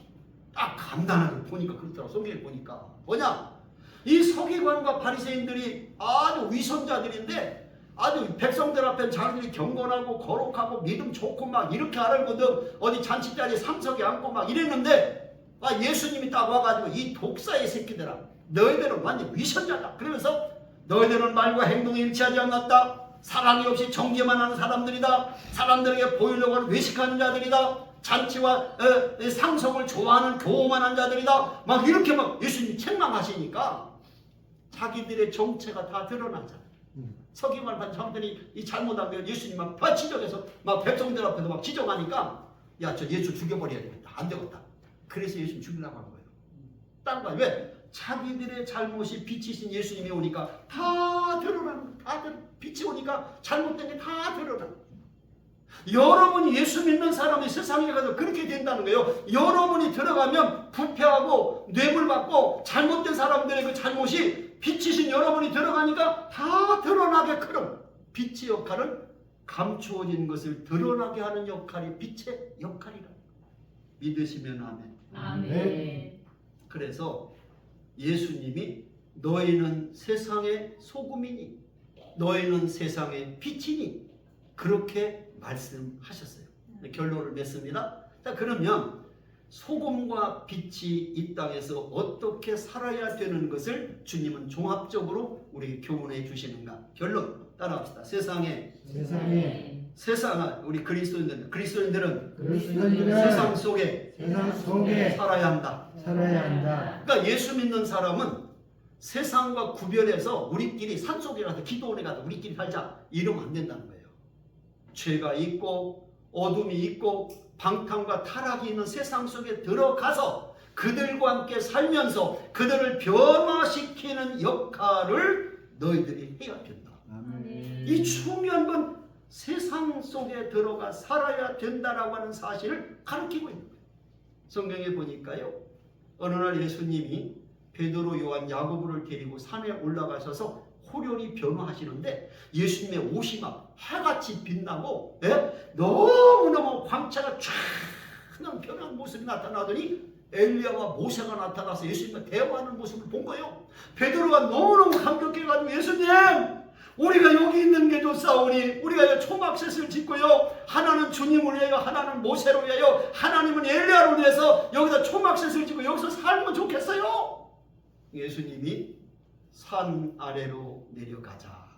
딱 간단하게 보니까 그렇더라고. 성경에 보니까 뭐냐? 이 서기관과 바리새인들이 아주 위선자들인데 아주 백성들 앞에 자기들이 경건하고 거룩하고 믿음 좋고 막 이렇게 하려거든. 어디 잔치자리에 상석에 앉고 막 이랬는데 예수님이 딱 와가지고 이 독사의 새끼들아, 너희들은 완전 위선자다. 그러면서 너희들은 말과 행동이 일치하지 않았다. 사랑이 없이 정죄만 하는 사람들이다. 사람들에게 보이려고 하는 외식하는 자들이다. 잔치와 상속을 좋아하는 교만한 자들이다. 막 이렇게 막 예수님이 책망하시니까 자기들의 정체가 다 드러나잖아. 서기관 반장들이 이 잘못한 게 예수님 막 지적해서 막 백성들 앞에서 막 지적하니까 야, 저 예수 죽여버려야 되겠다. 안 되겠다. 그래서 예수님 죽이려고 한 거예요. 딴 거야. 왜? 자기들의 잘못이 빛이신 예수님이 오니까 다 드러나는 거야. 빛이 오니까 잘못된 게 다 드러나는 거야. 여러분이 예수 믿는 사람이 세상에 가서 그렇게 된다는 거예요. 여러분이 들어가면 부패하고 뇌물받고 잘못된 사람들의 그 잘못이 빛이신 여러분이 들어가니까 다 드러나게끔 빛의 역할은 감추어진 것을 드러나게 하는 역할이 빛의 역할이라. 믿으시면 아멘. 아멘. 그래서 예수님이 너희는 세상의 소금이니 너희는 세상의 빛이니 그렇게 말씀하셨어요. 결론을 맺습니다. 자, 그러면 소금과 빛이 이 땅에서 어떻게 살아야 되는 것을 주님은 종합적으로 우리 교훈해 주시는가. 결론 따라합시다. 세상은 우리 그리스도인들은 세상 속에 살아야 한다. 그러니까 예수 믿는 사람은 세상과 구별해서 우리끼리 산속에 가서 기도원에 가서 우리끼리 살자 이러면 안 된다는 거예요. 죄가 있고 어둠이 있고 방탕과 타락이 있는 세상 속에 들어가서 그들과 함께 살면서 그들을 변화시키는 역할을 너희들이 해야 된다. 이 중요한 건 세상 속에 들어가 살아야 된다라고 하는 사실을 가르치고 있는 거예요. 성경에 보니까요, 어느 날 예수님이 베드로, 요한, 야고보를 데리고 산에 올라가셔서 호련히 변화하시는데 예수님의 옷이 막 해같이 빛나고 너무너무 광채가 쫙 변한 모습이 나타나더니 엘리야와 모세가 나타나서 예수님과 대화하는 모습을 본 거예요. 베드로가 너무너무 감격해가지고 예수님, 우리가 여기 있는 게 좋사오니 우리가 초막셋을 짓고요, 하나는 주님을 위하여 하나는 모세를 위하여 하나님은 엘리야를 위해서 여기다 초막셋을 짓고 여기서 살면 좋겠어요. 예수님이 산 아래로 내려가자.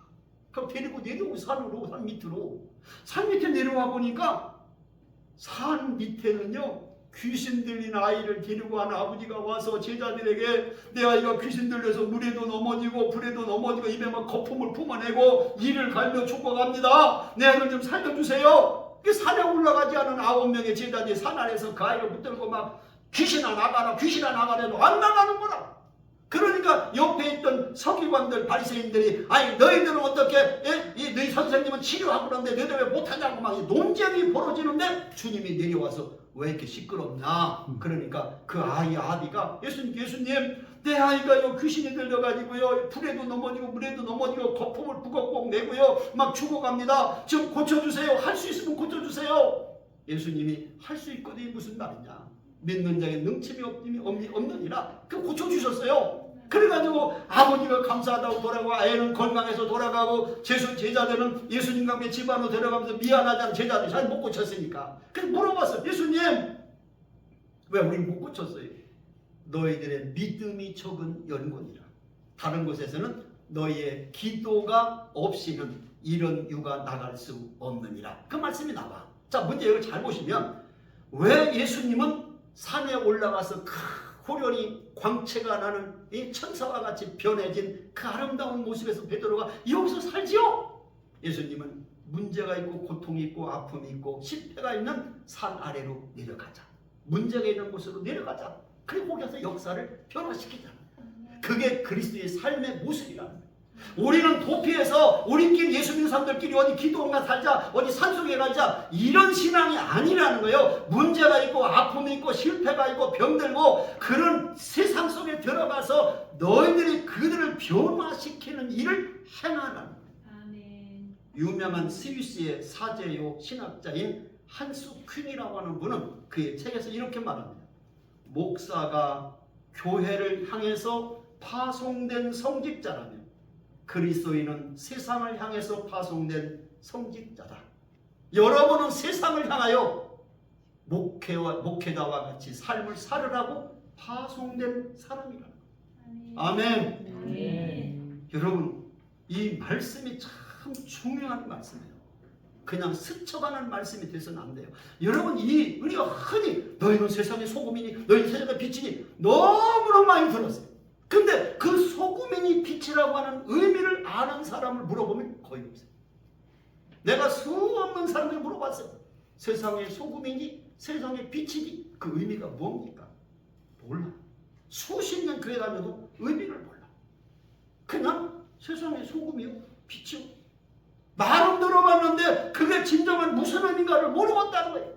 그럼 데리고 내려오고 산으로, 산 밑으로. 산 밑에 내려와 보니까 산 밑에는요, 귀신 들린 아이를 데리고 간 아버지가 와서 제자들에게 내 아이가 귀신 들려서 물에도 넘어지고 불에도 넘어지고 입에 막 거품을 뿜어내고 이를 갈며 죽어갑니다. 내 아이를 좀 살려주세요. 산에 올라가지 않은 9명의 제자들이 산 아래에서 그 아이를 붙들고 막 귀신아 나가라, 귀신아 나가라도 안 나가는 거라. 그러니까 옆에 있던 서기관들 바리새인들이 너희들은 어떻게 너희 선생님은 치료하고 그러는데 너희들 왜 못하냐고 막 논쟁이 벌어지는데 주님이 내려와서 왜 이렇게 시끄럽냐. 그러니까 그 아이의 아비가 예수님 내 아이가요 귀신이 들려가지고요 불에도 넘어지고 물에도 넘어지고 거품을 부걱부걱 내고요 막 죽어갑니다. 좀 고쳐주세요. 할 수 있으면 고쳐주세요. 예수님이 할 수 있거든요. 무슨 말이냐. 믿는 자에 능침이 없느니라. 그 고쳐주셨어요. 그래가지고 아버지가 감사하다고 돌아가고 아이는 건강해서 돌아가고 제자들은 예수님과 함께 집 안으로 들어가면서 미안하다는 제자들이 잘 못 고쳤으니까. 그래서 물어봤어요. 예수님 왜 우리 못 고쳤어요? 너희들의 믿음이 적은 연고니라. 다른 곳에서는 너희의 기도가 없이는 이런 유가 나갈 수 없느니라. 그 말씀이 나와. 자, 문제 이걸 잘 보시면 왜 예수님은 산에 올라가서 호련히 광채가 나는 이 천사와 같이 변해진 그 아름다운 모습에서 베드로가 여기서 살지요? 예수님은 문제가 있고 고통이 있고 아픔이 있고 실패가 있는 산 아래로 내려가자. 문제가 있는 곳으로 내려가자. 그리고 거기서 역사를 변화시키자. 그게 그리스도의 삶의 모습이라는 거예요. 우리는 도피해서 우리끼리 예수 믿는 사람들끼리 어디 기도원가 살자, 어디 산속에 가자, 이런 신앙이 아니라는 거예요. 문제가 있고 아픔이 있고 실패가 있고 병들고 그런 세상 속에 들어가서 너희들이 그들을 변화시키는 일을 행하는 아멘. 유명한 스위스의 사제요 신학자인 한스 퀸이라고 하는 분은 그의 책에서 이렇게 말합니다. 목사가 교회를 향해서 파송된 성직자라면 그리스도인은 세상을 향해서 파송된 성직자다. 여러분은 세상을 향하여 목회자와 같이 삶을 살으라고 파송된 사람이라. 아멘. 아멘. 여러분, 이 말씀이 참 중요한 말씀이에요. 그냥 스쳐가는 말씀이 돼서는 안 돼요. 여러분, 우리가 흔히 너희는 세상의 소금이니 너희는 세상의 빛이니 너무너무 많이 들었어요. 근데 그 소금이니 빛이라고 하는 의미를 아는 사람을 물어보면 거의 없어요. 내가 수없는 사람들 물어봤어요. 세상의 소금이니 세상의 빛이니 그 의미가 뭡니까? 몰라. 수십 년 교회 다녀도 의미를 몰라. 그냥 세상의 소금이요 빛이요. 말은 들어봤는데 그게 진정한 무슨 의미인가를 모르겠다는 거예요.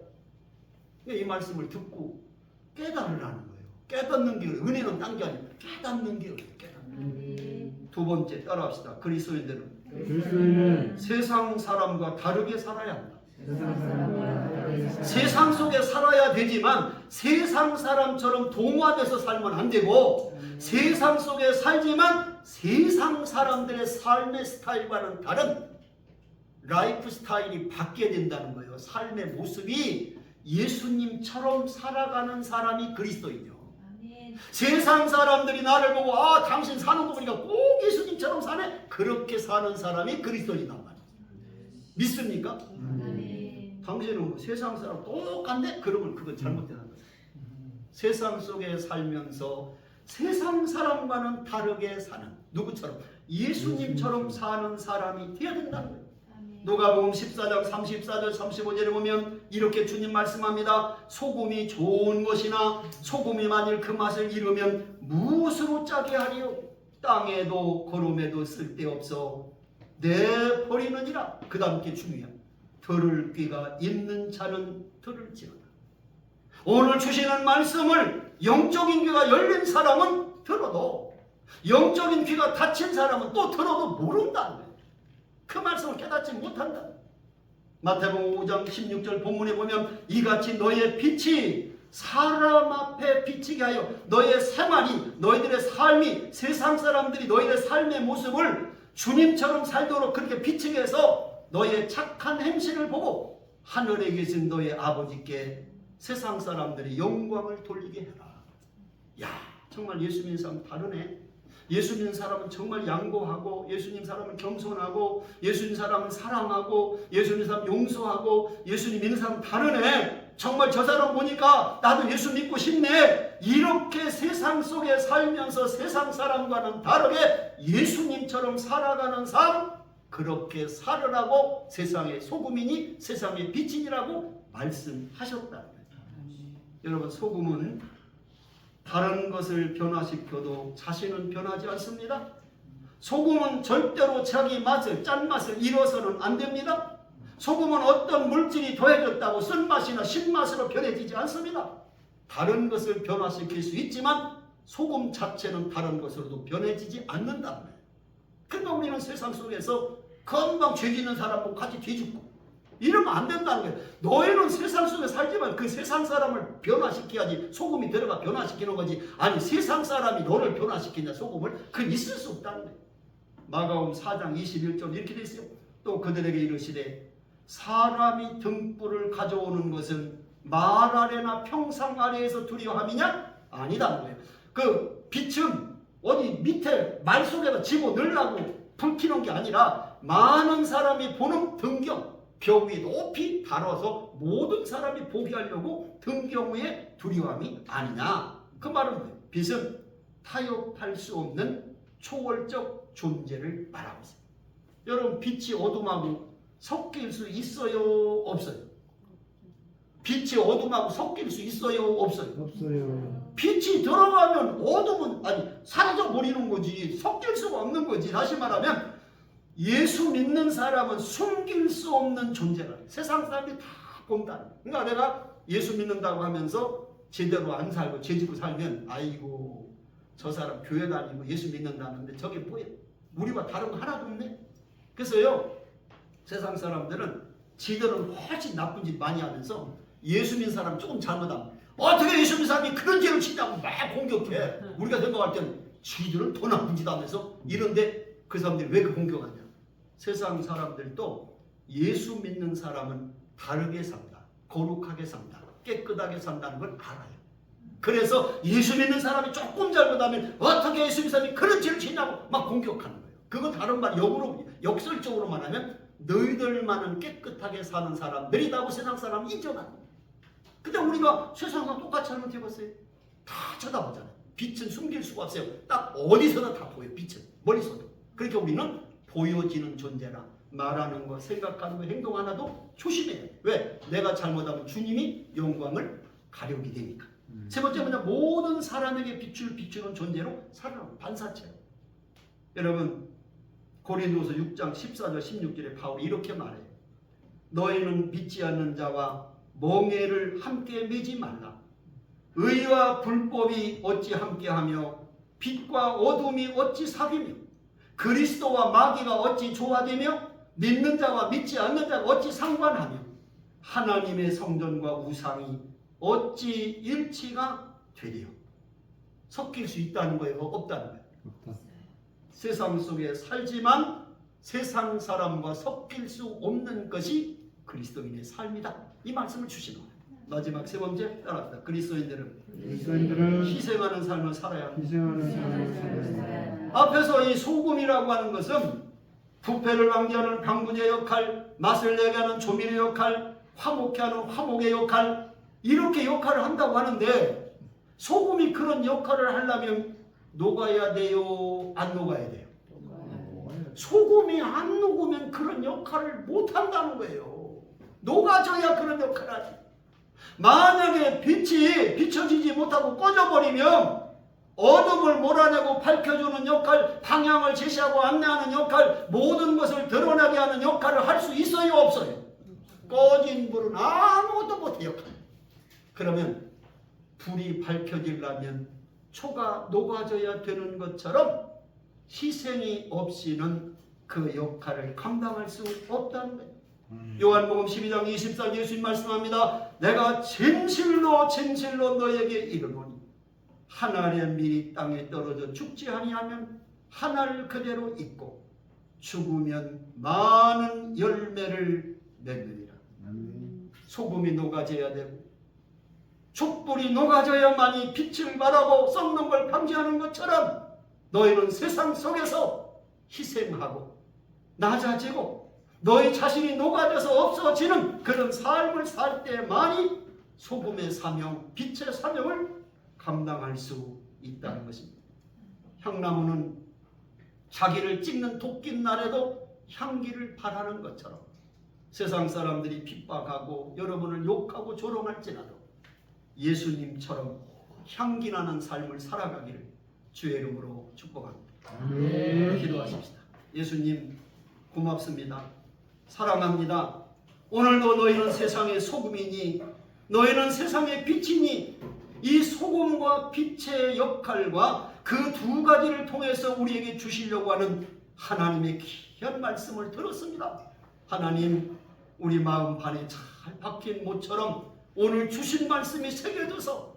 이 말씀을 듣고 깨달으라는 거예요. 깨닫는 게 은혜는 딴 게 아니고 깨닫는 게 깨닫는 게. 두 번째 따라합시다. 그리스도인들은 세상 사람과 다르게 살아야 한다. 세상 속에 살아야 되지만 세상 사람처럼 동화돼서 살면 안 되고 세상 속에 살지만 세상 사람들의 삶의 스타일과는 다른 라이프 스타일이 바뀌어야 된다는 거예요. 삶의 모습이 예수님처럼 살아가는 사람이 그리스도인이요. 세상 사람들이 나를 보고 당신 사는 거 보니까 꼭 예수님처럼 사네. 그렇게 사는 사람이 그리스도인이란 말이에요. 믿습니까? 당신은 뭐 세상 사람 똑같네? 그러면 그건 잘못된 거예요. 세상 속에 살면서 세상 사람과는 다르게 사는 누구처럼? 예수님처럼 사는 사람이 되어야 된다는 거예요. 누가복음 14장 34절 35절에 보면 이렇게 주님 말씀합니다. 소금이 좋은 것이나 소금이 만일 그 맛을 잃으면 무엇으로 짜게 하리요? 땅에도 거름에도 쓸데없어 내버리느니라. 그 다음 게 중요해요. 들을 귀가 있는 자는 들을지어다. 오늘 주시는 말씀을 영적인 귀가 열린 사람은 들어도 영적인 귀가 닫힌 사람은 또 들어도 모른다는 거예요. 그 말씀을 깨닫지 못한다. 마태복음 5장 16절 본문에 보면 이같이 너의 빛이 사람 앞에 비치게 하여 너의 생활이 너희들의 삶이 세상 사람들이 너희의 삶의 모습을 주님처럼 살도록 그렇게 비치게 해서 너의 착한 행실을 보고 하늘에 계신 너의 아버지께 세상 사람들이 영광을 돌리게 해라. 야, 정말 예수 믿는 사람 다르네. 예수 믿는 사람은 정말 양보하고 예수님 사람은 겸손하고 예수님 사람은 사랑하고 예수님 사람 용서하고 예수님 믿는 사람 다르네. 정말 저 사람 보니까 나도 예수 믿고 싶네. 이렇게 세상 속에 살면서 세상 사람과는 다르게 예수님처럼 살아가는 삶, 그렇게 살으라고 세상의 소금이니 세상의 빛이니라고 말씀하셨다는 거예요. 여러분, 소금은 다른 것을 변화시켜도 자신은 변하지 않습니다. 소금은 절대로 자기 맛을, 짠맛을 잃어서는 안 됩니다. 소금은 어떤 물질이 더해졌다고 쓴맛이나 신맛으로 변해지지 않습니다. 다른 것을 변화시킬 수 있지만 소금 자체는 다른 것으로도 변해지지 않는다는 거예요. 그러니까 우리는 세상 속에서 금방 죄 짓는 사람하고 같이 뒤집고 이러면 안 된다는 거예요. 너희는 세상 속에 살지만 그 세상 사람을 변화시켜야지. 소금이 들어가 변화시키는 거지. 아니 세상 사람이 너를 변화시키냐 소금을? 그건 있을 수 없다는 거예요. 마가복음 4장 21절 이렇게 돼 있어요. 또 그들에게 이르시되 사람이 등불을 가져오는 것은 말 아래나 평상 아래에서 두려함이냐? 아니다는 거예요. 그 빛은 어디 밑에 말 속에다 집어넣으려고 불 켜는 게 아니라 많은 사람이 보는 등경, 벽 위에 높이 달아서 모든 사람이 보게 하려고 등경의 두려움이 아니냐. 그 말은 뭐예요? 빛은 타협할 수 없는 초월적 존재를 말하고 있어요. 여러분, 빛이 어둠하고 섞일 수 있어요? 없어요? 빛이 어둠하고 섞일 수 있어요? 없어요? 없어요. 빛이 들어가면 어둠은 사라져 버리는 거지. 섞일 수가 없는 거지. 다시 말하면 예수 믿는 사람은 숨길 수 없는 존재라. 세상 사람들이 다 본다. 그러니까 내가 예수 믿는다고 하면서 제대로 안 살고 죄짓고 살면 아이고 저 사람 교회 다니고 예수 믿는다는데 저게 뭐야? 우리와 다른 거 하나도 없네. 그래서요, 세상 사람들은 지들은 훨씬 나쁜 짓 많이 하면서 예수 믿는 사람 조금 잘못하면 어떻게 예수 믿는 사람이 그런 죄를 짓냐고 막 공격해. 우리가 생각할 때는 지들은 더 나쁜 짓 하면서 이런데 그 사람들이 왜 그 공격하냐? 세상 사람들도 예수 믿는 사람은 다르게 산다, 거룩하게 산다, 깨끗하게 산다는 걸 알아요. 그래서 예수 믿는 사람이 조금 잘못하면 어떻게 예수 믿는 사람이 그런 죄를 짓냐고 막 공격하는 거예요. 그거 다른 말 역으로 역설적으로 말하면 너희들만은 깨끗하게 사는 사람들이라고 세상 사람이 인정하는 거예요. 근데 우리가 세상과 똑같이 잘못해봤어요. 다 쳐다보잖아요. 빛은 숨길 수가 없어요. 딱 어디서나 다 보여요. 빛은 머릿속에. 그러니까 우리는 보여지는 존재라 말하는 거, 생각하는 거, 행동 하나도 조심해요. 왜? 내가 잘못하면 주님이 영광을 가려게 되니까. 세 번째는 모든 사람에게 빛을 비추는 존재로 살아가는 반사체로. 여러분 고린도서 6장 14절 16절에 바울이 이렇게 말해요. 너희는 믿지 않는 자와 멍에를 함께 매지 말라. 의와 불법이 어찌 함께하며 빛과 어둠이 어찌 사귀며 그리스도와 마귀가 어찌 조화되며 믿는 자와 믿지 않는 자가 어찌 상관하며 하나님의 성전과 우상이 어찌 일치가 되리요. 섞일 수 있다는 거예요? 없다는 거예요? 없다. 세상 속에 살지만 세상 사람과 섞일 수 없는 것이 그리스도인의 삶이다. 이 말씀을 주시는 거예요. 마지막 세 번째 따라합니다. 그리스도인들은 희생하는 삶을 살아야 합니다. 희생하는 삶을 살아야 합니다. 앞에서 이 소금이라고 하는 것은 부패를 방지하는 방부제 역할, 맛을 내게 하는 조미료 역할, 화목케 하는 화목의 역할, 이렇게 역할을 한다고 하는데 소금이 그런 역할을 하려면 녹아야 돼요? 안 녹아야 돼요? 소금이 안 녹으면 그런 역할을 못 한다는 거예요. 녹아져야 그런 역할을 하지. 만약에 빛이 비춰지지 못하고 꺼져버리면 어둠을 몰아내고 밝혀주는 역할, 방향을 제시하고 안내하는 역할, 모든 것을 드러나게 하는 역할을 할 수 있어요? 없어요? 꺼진 불은 아무것도 못해요. 그러면 불이 밝혀지려면 초가 녹아져야 되는 것처럼 희생이 없이는 그 역할을 감당할 수 없다는 거예요. 요한복음 12장 24절 예수님 말씀합니다. 내가 진실로 진실로 너에게 이르노니 한 알의 밀이 땅에 떨어져 죽지 아니하면 한 알 그대로 있고 죽으면 많은 열매를 맺느니라. 소금이 녹아져야 되고 촛불이 녹아져야만이 빛을 발하고 썩는 걸 방지하는 것처럼 너희는 세상 속에서 희생하고 낮아지고 너희 자신이 녹아져서 없어지는 그런 삶을 살 때만이 소금의 사명, 빛의 사명을 감당할 수 있다는 것입니다. 향나무는 자기를 찍는 도끼 날에도 향기를 발하는 것처럼 세상 사람들이 핍박하고 여러분을 욕하고 조롱할지라도 예수님처럼 향기나는 삶을 살아가기를 주의 이름으로 축복합니다. 기도하십시다. 예수님 고맙습니다. 사랑합니다. 오늘도 너희는 세상의 소금이니 너희는 세상의 빛이니 이 소금과 빛의 역할과 그 두 가지를 통해서 우리에게 주시려고 하는 하나님의 귀한 말씀을 들었습니다. 하나님 우리 마음 반에 잘 박힌 못처럼 오늘 주신 말씀이 새겨져서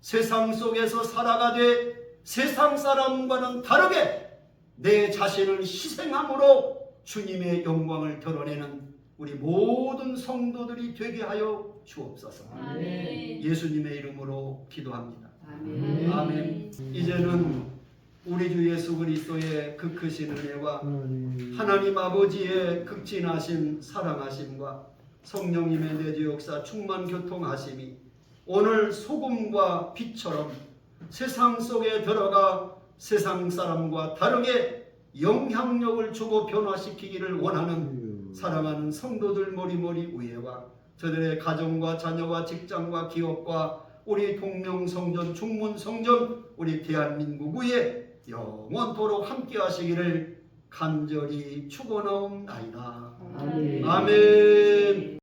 세상 속에서 살아가되 세상 사람과는 다르게 내 자신을 희생함으로 주님의 영광을 드러내는 우리 모든 성도들이 되게 하여 주옵소서. 아멘. 예수님의 이름으로 기도합니다. 아멘. 아멘. 이제는 우리 주 예수 그리스도의 그 크신 은혜와 하나님 아버지의 극진하신 사랑하심과 성령님의 내주 역사 충만 교통하심이 오늘 소금과 빛처럼 세상 속에 들어가 세상 사람과 다르게 영향력을 주고 변화시키기를 원하는 사랑하는 성도들 머리머리 위에와 저들의 가정과 자녀와 직장과 기업과 우리 동명성전 중문성전 우리 대한민국 위에 영원토록 함께 하시기를 간절히 축원하옵나이다. 아멘.